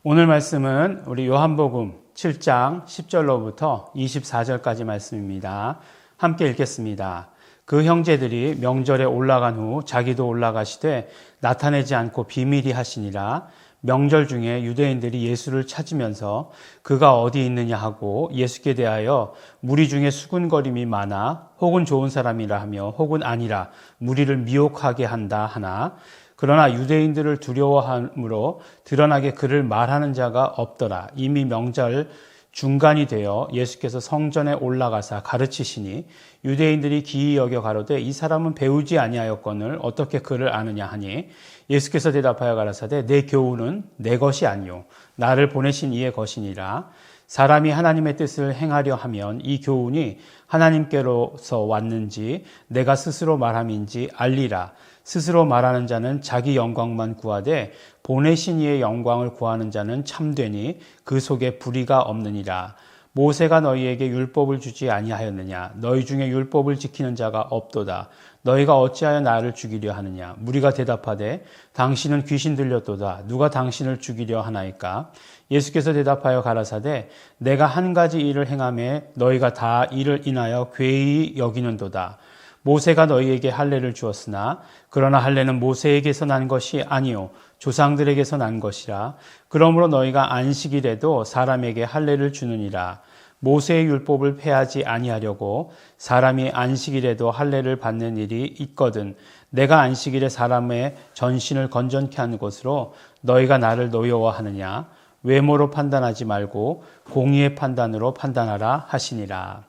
오늘 말씀은 우리 요한복음 7장 10절로부터 24절까지 말씀입니다. 함께 읽겠습니다. 그 형제들이 명절에 올라간 후 자기도 올라가시되 나타내지 않고 비밀히 하시니라. 명절 중에 유대인들이 예수를 찾으면서 그가 어디 있느냐 하고 예수께 대하여 무리 중에 수군거림이 많아 혹은 좋은 사람이라 하며 혹은 아니라 무리를 미혹하게 한다 하나 그러나 유대인들을 두려워함으로 드러나게 그를 말하는 자가 없더라. 이미 명절 중간이 되어 예수께서 성전에 올라가사 가르치시니 유대인들이 기이 여겨 가로되 이 사람은 배우지 아니하였거늘 어떻게 그를 아느냐 하니 예수께서 대답하여 가라사대 내 교훈은 내 것이 아니요 나를 보내신 이의 것이니라. 사람이 하나님의 뜻을 행하려 하면 이 교훈이 하나님께로서 왔는지 내가 스스로 말함인지 알리라. 스스로 말하는 자는 자기 영광만 구하되 보내신 이의 영광을 구하는 자는 참되니 그 속에 불의가 없느니라. 모세가 너희에게 율법을 주지 아니하였느냐? 너희 중에 율법을 지키는 자가 없도다. 너희가 어찌하여 나를 죽이려 하느냐? 무리가 대답하되 당신은 귀신 들렸도다. 누가 당신을 죽이려 하나이까? 예수께서 대답하여 가라사대 내가 한 가지 일을 행하매 너희가 다 이를 인하여 괴히 여기는도다. 모세가 너희에게 할례를 주었으나 그러나 할례는 모세에게서 난 것이 아니요 조상들에게서 난 것이라. 그러므로 너희가 안식일에도 사람에게 할례를 주느니라. 모세의 율법을 폐하지 아니하려고 사람이 안식일에도 할례를 받는 일이 있거든. 내가 안식일에 사람의 전신을 건전케 하는 것으로 너희가 나를 노여워하느냐? 외모로 판단하지 말고 공의의 판단으로 판단하라 하시니라.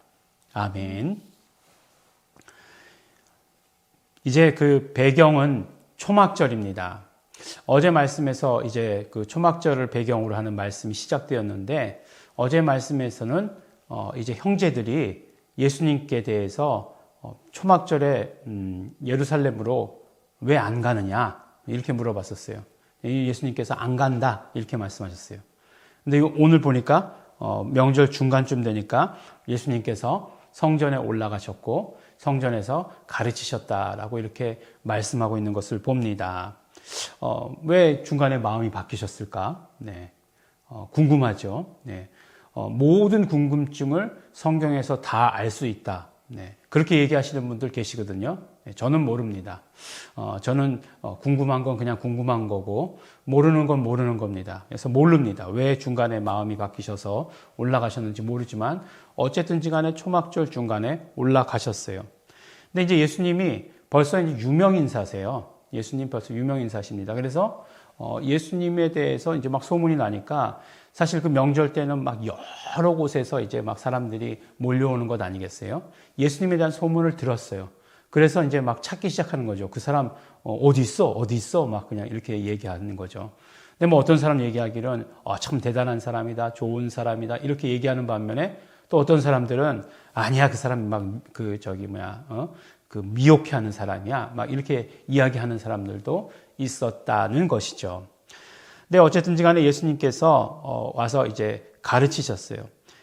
아멘. 이제 그 배경은 초막절입니다. 어제 말씀에서 이제 그 초막절을 배경으로 하는 말씀이 시작되었는데 어제 말씀에서는 이제 형제들이 예수님께 대해서 초막절에 예루살렘으로 왜 안 가느냐 이렇게 물어봤었어요. 예수님께서 안 간다 이렇게 말씀하셨어요. 근데 오늘 보니까 명절 중간쯤 되니까 예수님께서 성전에 올라가셨고 성전에서 가르치셨다라고 이렇게 말씀하고 있는 것을 봅니다. 왜 중간에 마음이 바뀌셨을까? 네, 궁금하죠. 네, 모든 궁금증을 성경에서 다 알 수 있다. 네, 그렇게 얘기하시는 분들 계시거든요. 네, 저는 모릅니다. 저는 궁금한 건 그냥 궁금한 거고 모르는 건 모르는 겁니다. 그래서 모릅니다. 왜 중간에 마음이 바뀌셔서 올라가셨는지 모르지만 어쨌든지 간에 초막절 중간에 올라가셨어요. 근데 이제 예수님이 벌써 이제 유명인사세요. 예수님 벌써 유명인사십니다. 그래서 예수님에 대해서 이제 막 소문이 나니까 사실 그 명절 때는 막 여러 곳에서 이제 막 사람들이 몰려오는 것 아니겠어요? 예수님에 대한 소문을 들었어요. 그래서 이제 막 찾기 시작하는 거죠. 그 사람 어디 있어? 어디 있어? 막 그냥 이렇게 얘기하는 거죠. 근데 뭐 어떤 사람 얘기하기는 참 대단한 사람이다, 좋은 사람이다 이렇게 얘기하는 반면에 또 어떤 사람들은 아니야 그 사람 막 그 미혹해하는 사람이야 막 이렇게 이야기하는 사람들도 있었다는 것이죠. 근데 어쨌든지간에 예수님께서 와서 이제 가르치셨어요.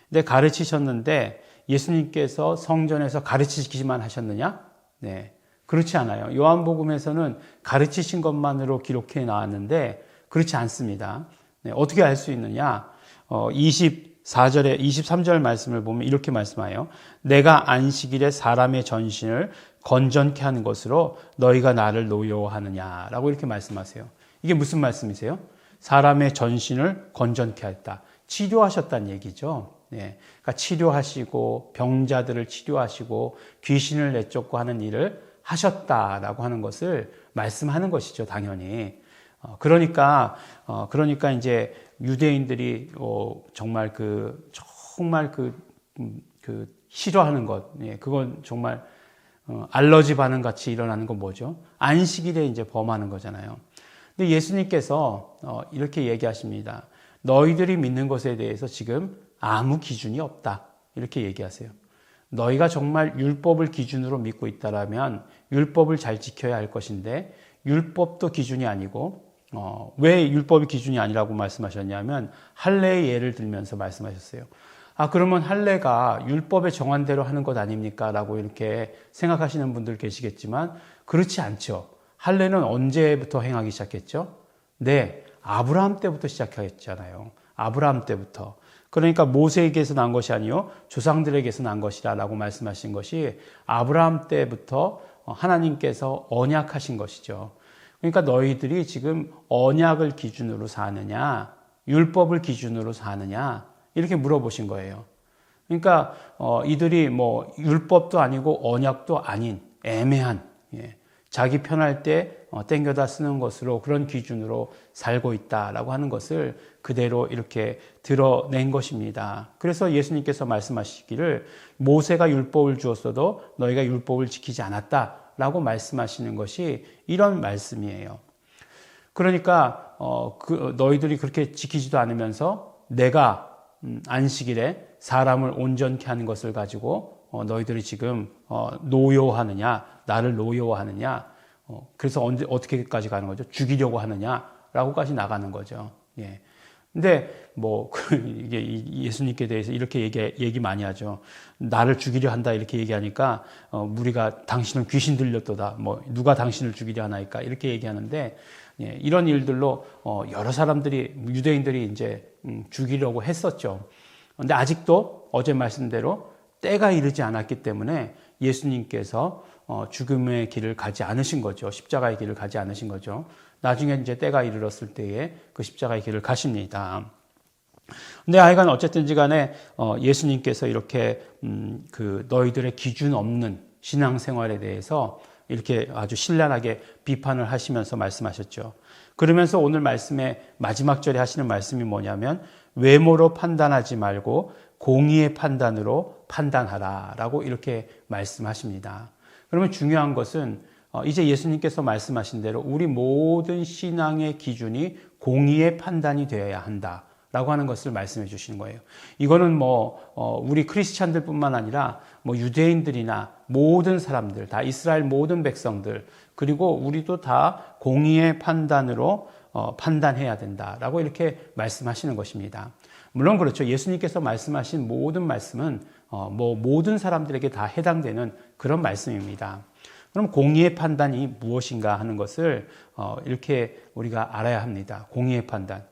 근데 가르치셨는데 예수님께서 성전에서 가르치시기만 하셨느냐? 네, 그렇지 않아요. 요한복음에서는 가르치신 것만으로 기록해 나왔는데 그렇지 않습니다. 네, 어떻게 알 수 있느냐? 24절에 23절 말씀을 보면 이렇게 말씀하여 내가 안식일에 사람의 전신을 건전케 하는 것으로 너희가 나를 노여워하느냐라고 이렇게 말씀하세요. 이게 무슨 말씀이세요? 사람의 전신을 건전케 했다. 치료하셨다는 얘기죠. 네, 그러니까 치료하시고 병자들을 치료하시고 귀신을 내쫓고 하는 일을 하셨다라고 하는 것을 말씀하는 것이죠, 당연히. 그러니까 이제 유대인들이 정말 싫어하는 것, 예, 그건 정말 알러지 반응 같이 일어나는 건 뭐죠? 안식일에 이제 범하는 거잖아요. 근데 예수님께서 이렇게 얘기하십니다. 너희들이 믿는 것에 대해서 지금 아무 기준이 없다. 이렇게 얘기하세요. 너희가 정말 율법을 기준으로 믿고 있다라면 율법을 잘 지켜야 할 것인데 율법도 기준이 아니고 왜 율법이 기준이 아니라고 말씀하셨냐면 할례의 예를 들면서 말씀하셨어요. 그러면 할례가 율법에 정한 대로 하는 것 아닙니까? 라고 이렇게 생각하시는 분들 계시겠지만 그렇지 않죠. 할례는 언제부터 행하기 시작했죠? 네, 아브라함 때부터 시작했잖아요. 아브라함 때부터. 그러니까 모세에게서 난 것이 아니요 조상들에게서 난 것이라고 말씀하신 것이 아브라함 때부터 하나님께서 언약하신 것이죠. 그러니까 너희들이 지금 언약을 기준으로 사느냐, 율법을 기준으로 사느냐 이렇게 물어보신 거예요. 그러니까 이들이 뭐 율법도 아니고 언약도 아닌 애매한, 자기 편할 때 땡겨다 쓰는 것으로 그런 기준으로 살고 있다라고 하는 것을 그대로 이렇게 드러낸 것입니다. 그래서 예수님께서 말씀하시기를 모세가 율법을 주었어도 너희가 율법을 지키지 않았다라고 말씀하시는 것이 이런 말씀이에요. 그러니까 너희들이 그렇게 지키지도 않으면서 내가 안식일에 사람을 온전케 하는 것을 가지고 너희들이 지금 노여워하느냐, 나를 노여워하느냐, 그래서 어떻게까지 가는 거죠? 죽이려고 하느냐라고까지 나가는 거죠. 예. 근데 이게 예수님께 대해서 이렇게 얘기 많이 하죠. 나를 죽이려 한다 이렇게 얘기하니까 무리가 당신은 귀신 들렸도다. 누가 당신을 죽이려 하나이까 이렇게 얘기하는데, 예, 이런 일들로 여러 사람들이 유대인들이 이제 죽이려고 했었죠. 근데 아직도 어제 말씀대로 때가 이르지 않았기 때문에 예수님께서 죽음의 길을 가지 않으신 거죠. 십자가의 길을 가지 않으신 거죠. 나중에 이제 때가 이르렀을 때에 그 십자가의 길을 가십니다. 근데 하여간 어쨌든지 간에 예수님께서 이렇게 그 너희들의 기준 없는 신앙생활에 대해서 이렇게 아주 신랄하게 비판을 하시면서 말씀하셨죠. 그러면서 오늘 말씀의 마지막 절에 하시는 말씀이 뭐냐면 외모로 판단하지 말고 공의의 판단으로 판단하라라고 이렇게 말씀하십니다. 그러면 중요한 것은 이제 예수님께서 말씀하신 대로 우리 모든 신앙의 기준이 공의의 판단이 되어야 한다라고 하는 것을 말씀해 주시는 거예요. 이거는 우리 크리스찬들뿐만 아니라 유대인들이나 모든 사람들, 다 이스라엘 모든 백성들, 그리고 우리도 다 공의의 판단으로 판단해야 된다라고 이렇게 말씀하시는 것입니다. 물론 그렇죠. 예수님께서 말씀하신 모든 말씀은 모든 사람들에게 다 해당되는 그런 말씀입니다. 그럼 공의의 판단이 무엇인가 하는 것을 이렇게 우리가 알아야 합니다. 공의의 판단.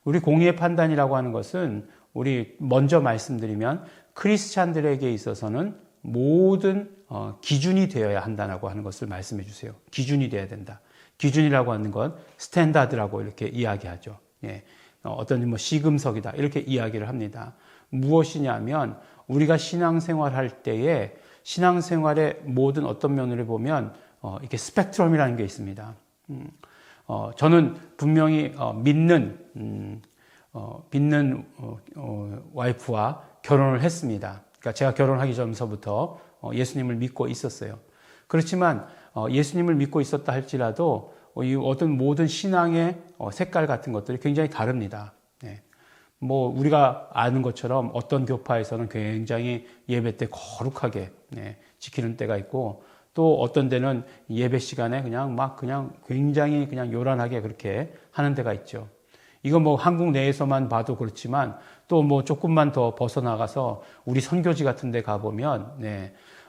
우리 공의의 판단이라고 하는 것은 우리 먼저 말씀드리면 크리스찬들에게 있어서는 모든 기준이 되어야 한다고 하는 것을 말씀해 주세요. 기준이 되어야 된다. 기준이라고 하는 건 스탠다드라고 이렇게 이야기하죠. 예. 어떤 시금석이다 이렇게 이야기를 합니다. 무엇이냐면 우리가 신앙생활할 때에 신앙생활의 모든 어떤 면을 보면 이렇게 스펙트럼이라는 게 있습니다. 저는 분명히 믿는 와이프와 결혼을 했습니다. 그러니까 제가 결혼하기 전서부터 예수님을 믿고 있었어요. 그렇지만 예수님을 믿고 있었다 할지라도 이 어떤 모든 신앙의 색깔 같은 것들이 굉장히 다릅니다. 네. 우리가 아는 것처럼 어떤 교파에서는 굉장히 예배 때 거룩하게 지키는 때가 있고 또 어떤 데는 예배 시간에 그냥 굉장히 요란하게 그렇게 하는 데가 있죠. 이거 한국 내에서만 봐도 그렇지만 또 조금만 더 벗어나가서 우리 선교지 같은 데 가보면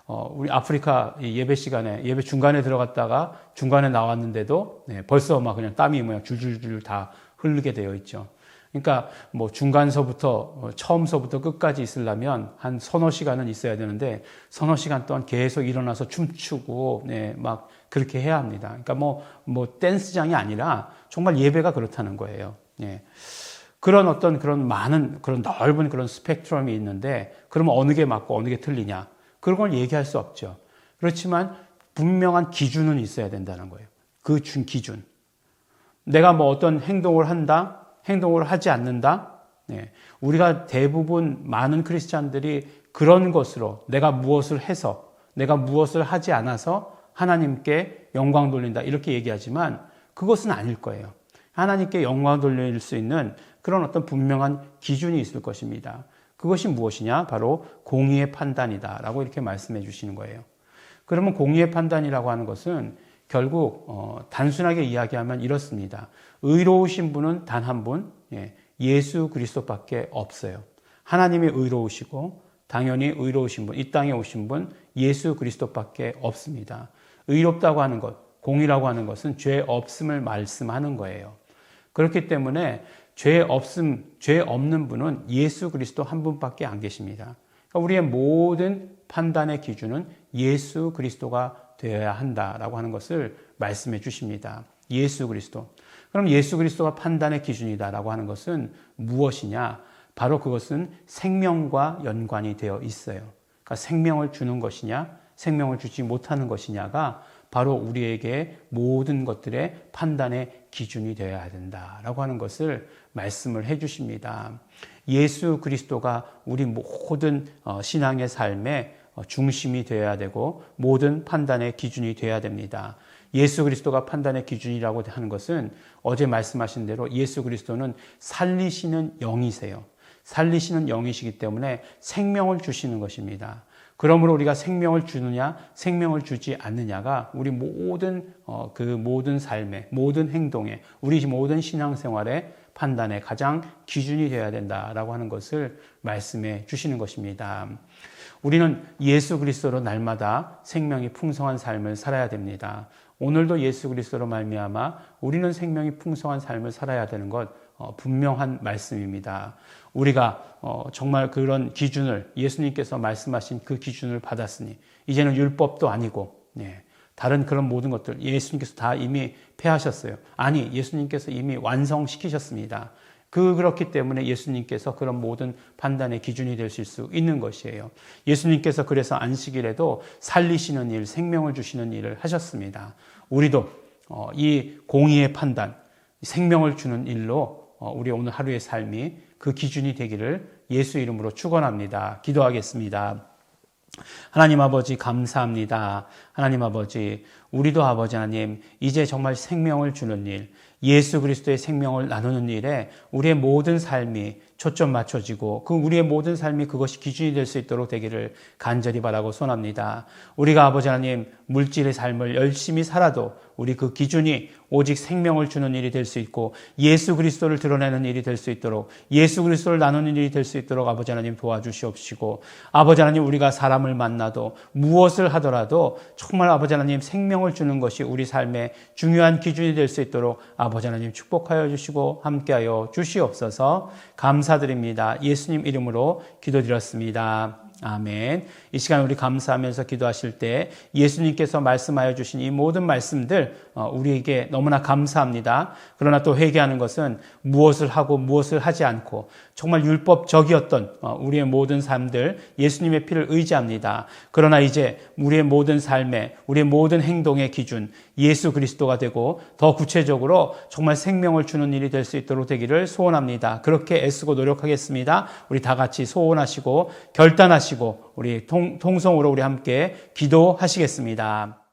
우리 아프리카 예배 시간에 예배 중간에 들어갔다가 중간에 나왔는데도 벌써 그냥 땀이 줄줄줄 다 흐르게 되어 있죠. 그러니까 중간서부터 처음서부터 끝까지 있으려면 한 서너 시간은 있어야 되는데 서너 시간 동안 계속 일어나서 춤추고 막 그렇게 해야 합니다. 그러니까 댄스장이 아니라 정말 예배가 그렇다는 거예요. 그런 그런 많은 그런 넓은 그런 스펙트럼이 있는데 그러면 어느 게 맞고 어느 게 틀리냐? 그런 걸 얘기할 수 없죠. 그렇지만 분명한 기준은 있어야 된다는 거예요. 그 기준. 내가 어떤 행동을 한다, 행동을 하지 않는다. 우리가 대부분 많은 크리스찬들이 그런 것으로 내가 무엇을 해서, 내가 무엇을 하지 않아서 하나님께 영광 돌린다. 이렇게 얘기하지만 그것은 아닐 거예요. 하나님께 영광 돌릴 수 있는 그런 어떤 분명한 기준이 있을 것입니다. 그것이 무엇이냐? 바로 공의의 판단이다라고 이렇게 말씀해 주시는 거예요. 그러면 공의의 판단이라고 하는 것은 결국 단순하게 이야기하면 이렇습니다. 의로우신 분은 단 한 분, 예수 그리스도밖에 없어요. 하나님이 의로우시고 당연히 의로우신 분, 이 땅에 오신 분 예수 그리스도밖에 없습니다. 의롭다고 하는 것, 공의라고 하는 것은 죄 없음을 말씀하는 거예요. 그렇기 때문에 죄 없는 분은 예수 그리스도 한 분밖에 안 계십니다. 그러니까 우리의 모든 판단의 기준은 예수 그리스도가 되어야 한다라고 하는 것을 말씀해 주십니다. 예수 그리스도. 그럼 예수 그리스도가 판단의 기준이다라고 하는 것은 무엇이냐? 바로 그것은 생명과 연관이 되어 있어요. 그러니까 생명을 주는 것이냐, 생명을 주지 못하는 것이냐가 바로 우리에게 모든 것들의 판단의 기준이 되어야 된다라고 하는 것을 말씀을 해 주십니다. 예수 그리스도가 우리 모든 신앙의 삶의 중심이 되어야 되고 모든 판단의 기준이 되어야 됩니다. 예수 그리스도가 판단의 기준이라고 하는 것은 어제 말씀하신 대로 예수 그리스도는 살리시는 영이세요. 살리시는 영이시기 때문에 생명을 주시는 것입니다. 그러므로 우리가 생명을 주느냐, 생명을 주지 않느냐가 우리 모든 그 모든 삶의 모든 행동에 우리 모든 신앙생활의 판단의 가장 기준이 되어야 된다라고 하는 것을 말씀해 주시는 것입니다. 우리는 예수 그리스도로 날마다 생명이 풍성한 삶을 살아야 됩니다. 오늘도 예수 그리스도로 말미암아 우리는 생명이 풍성한 삶을 살아야 되는 것 분명한 말씀입니다. 우리가 정말 그런 기준을 예수님께서 말씀하신 그 기준을 받았으니 이제는 율법도 아니고 다른 그런 모든 것들 예수님께서 다 이미 폐하셨어요. 아니, 예수님께서 이미 완성시키셨습니다. 그렇기 때문에 예수님께서 그런 모든 판단의 기준이 되실 수 있는 것이에요. 예수님께서 그래서 안식일에도 살리시는 일, 생명을 주시는 일을 하셨습니다. 우리도 이 공의의 판단, 생명을 주는 일로 우리 오늘 하루의 삶이 그 기준이 되기를 예수 이름으로 축원합니다. 기도하겠습니다. 하나님 아버지 감사합니다. 하나님 아버지, 우리도 아버지 하나님 이제 정말 생명을 주는 일, 예수 그리스도의 생명을 나누는 일에 우리의 모든 삶이 초점 맞춰지고 그 우리의 모든 삶이 그것이 기준이 될 수 있도록 되기를 간절히 바라고 소원합니다. 우리가 아버지 하나님 물질의 삶을 열심히 살아도 우리 그 기준이 오직 생명을 주는 일이 될 수 있고 예수 그리스도를 드러내는 일이 될 수 있도록 예수 그리스도를 나누는 일이 될 수 있도록 아버지 하나님 도와주시옵시고 아버지 하나님 우리가 사람을 만나도 무엇을 하더라도 정말 아버지 하나님 생명을 주는 것이 우리 삶의 중요한 기준이 될 수 있도록 아버지 하나님 축복하여 주시고 함께하여 주시옵소서. 감사드립니다. 예수님 이름으로 기도드렸습니다. 아멘. 이 시간 우리 감사하면서 기도하실 때 예수님께서 말씀하여 주신 이 모든 말씀들 우리에게 너무나 감사합니다. 그러나 또 회개하는 것은 무엇을 하고 무엇을 하지 않고 정말 율법적이었던 우리의 모든 삶들 예수님의 피를 의지합니다. 그러나 이제 우리의 모든 삶에 우리의 모든 행동의 기준 예수 그리스도가 되고 더 구체적으로 정말 생명을 주는 일이 될 수 있도록 되기를 소원합니다. 그렇게 애쓰고 노력하겠습니다. 우리 다 같이 소원하시고 결단하시고 우리 통성으로 우리 함께 기도하시겠습니다.